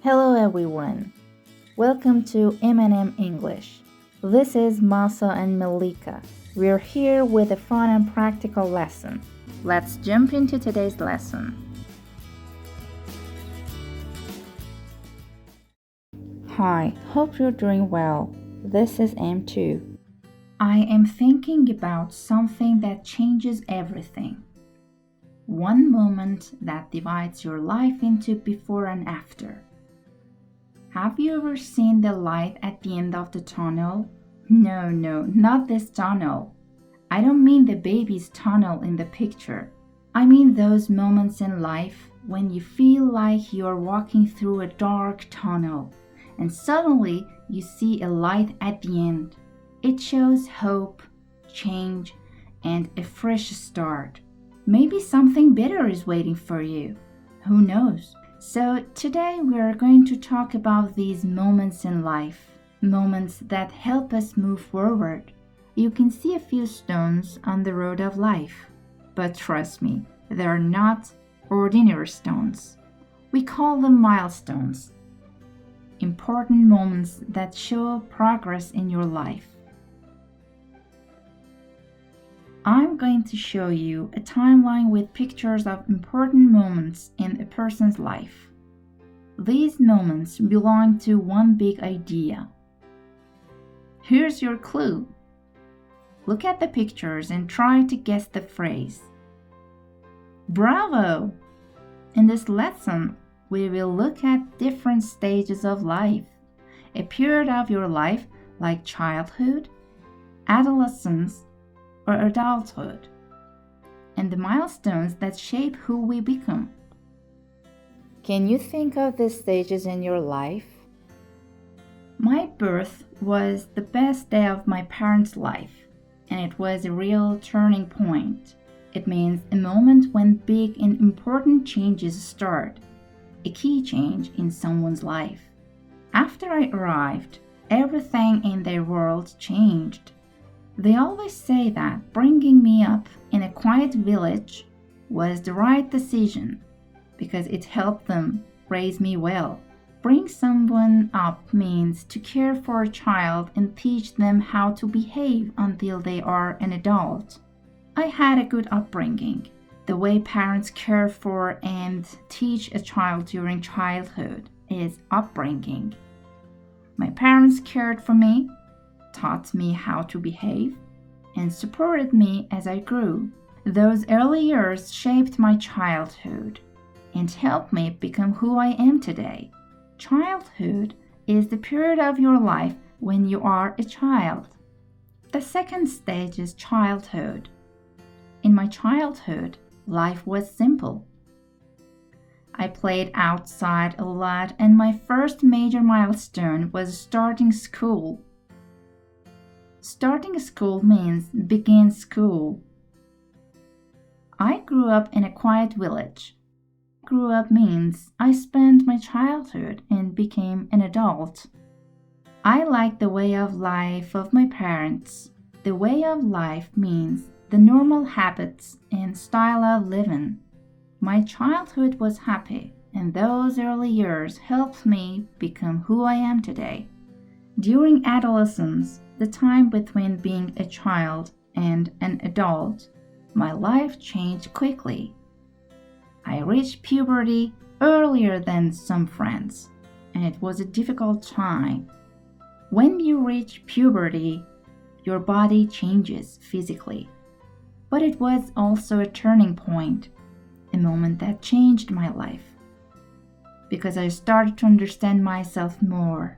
Hello everyone. Welcome to M&M English. This is Masa and Malika. We're here with a fun and practical lesson. Let's jump into today's lesson. Hi, hope you're doing well. This is M2. I am thinking about something that changes everything. One moment that divides your life into before and after. Have you ever seen the light at the end of the tunnel? No, not this tunnel. I don't mean the baby's tunnel in the picture. I mean those moments in life when you feel like you're walking through a dark tunnel and suddenly you see a light at the end. It shows hope, change, and a fresh start. Maybe something better is waiting for you. Who knows? So today we are going to talk about these moments in life, moments that help us move forward. You can see a few stones on the road of life, but trust me, they are not ordinary stones. We call them milestones, important moments that show progress in your life. I'm going to show you a timeline with pictures of important moments in a person's life. These moments belong to one big idea. Here's your clue. Look at the pictures and try to guess the phrase. Bravo! In this lesson, we will look at different stages of life, a period of your life like childhood, adolescence, or adulthood, and the milestones that shape who we become. Can you think of these stages in your life? My birth was the best day of my parents' life, and it was a real turning point. It means a moment when big and important changes start, a key change in someone's life. After I arrived, everything in their world changed. They always say that bringing me up in a quiet village was the right decision because it helped them raise me well. Bring someone up means to care for a child and teach them how to behave until they are an adult. I had a good upbringing, the way parents care for and teach a child during childhood is upbringing. My parents cared for me, taught me how to behave, and supported me as I grew. Those early years shaped my childhood and helped me become who I am today. Childhood is the period of your life when you are a child. The second stage is childhood. In my childhood, life was simple. I played outside a lot, and my first major milestone was starting school. Starting school means begin school. I grew up in a quiet village. Grew up means I spent my childhood and became an adult. I like the way of life of my parents. The way of life means the normal habits and style of living. My childhood was happy, and those early years helped me become who I am today. During adolescence, the time between being a child and an adult, my life changed quickly. I reached puberty earlier than some friends, and it was a difficult time. When you reach puberty, your body changes physically. But it was also a turning point, a moment that changed my life, because I started to understand myself more.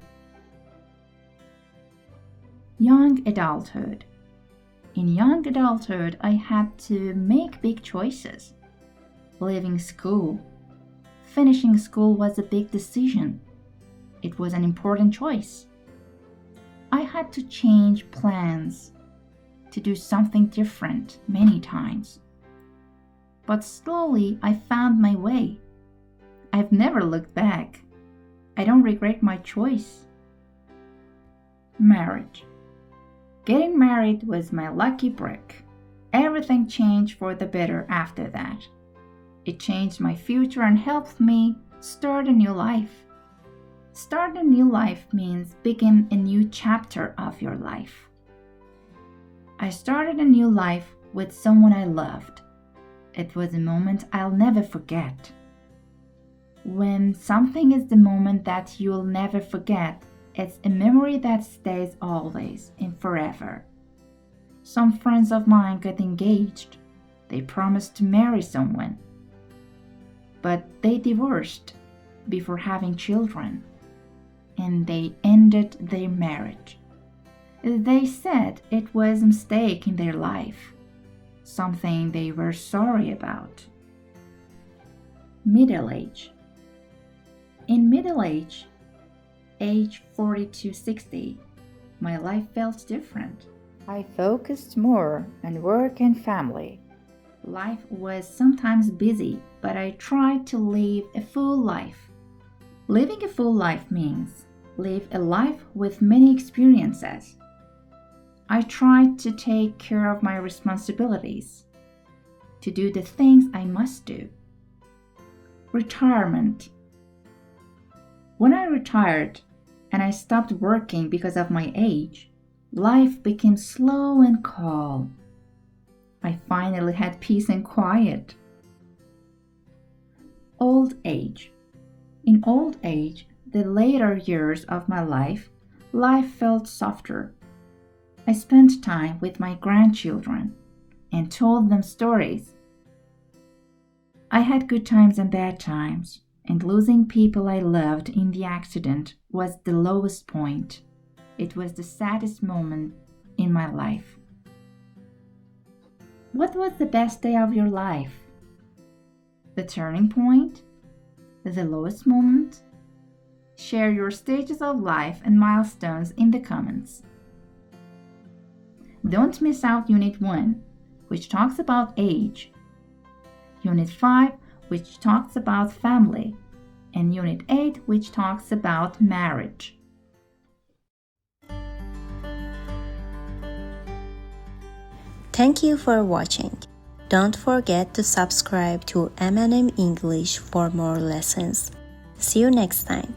Young adulthood. In young adulthood, I had to make big choices. Leaving school. Finishing school was a big decision. It was an important choice. I had to change plans, to do something different many times. But slowly I found my way. I've never looked back. I don't regret my choice. Marriage. Getting married was my lucky break. Everything changed for the better after that. It changed my future and helped me start a new life. Start a new life means begin a new chapter of your life. I started a new life with someone I loved. It was a moment I'll never forget. When something is the moment that you'll never forget, it's a memory that stays always and forever. Some friends of mine got engaged. They promised to marry someone. But they divorced before having children, and they ended their marriage. They said it was a mistake in their life, something they were sorry about. Middle age. In middle age 40 to 60, my life felt different. I focused more on work and family. Life was sometimes busy, but I tried to live a full life. Living a full life means live a life with many experiences. I tried to take care of my responsibilities, to do the things I must do. Retirement. When I retired and I stopped working because of my age, life became slow and calm. I finally had peace and quiet. Old age. In old age, the later years of my life felt softer. I spent time with my grandchildren and told them stories. I had good times and bad times, and losing people I loved in the accident was the lowest point. It was the saddest moment in my life. What was the best day of your life? The turning point? The lowest moment? Share your stages of life and milestones in the comments. Don't miss out Unit 1, which talks about age, Unit 5, which talks about family, and Unit 8, which talks about marriage. Thank you for watching. Don't forget to subscribe to M&M English for more lessons. See you next time.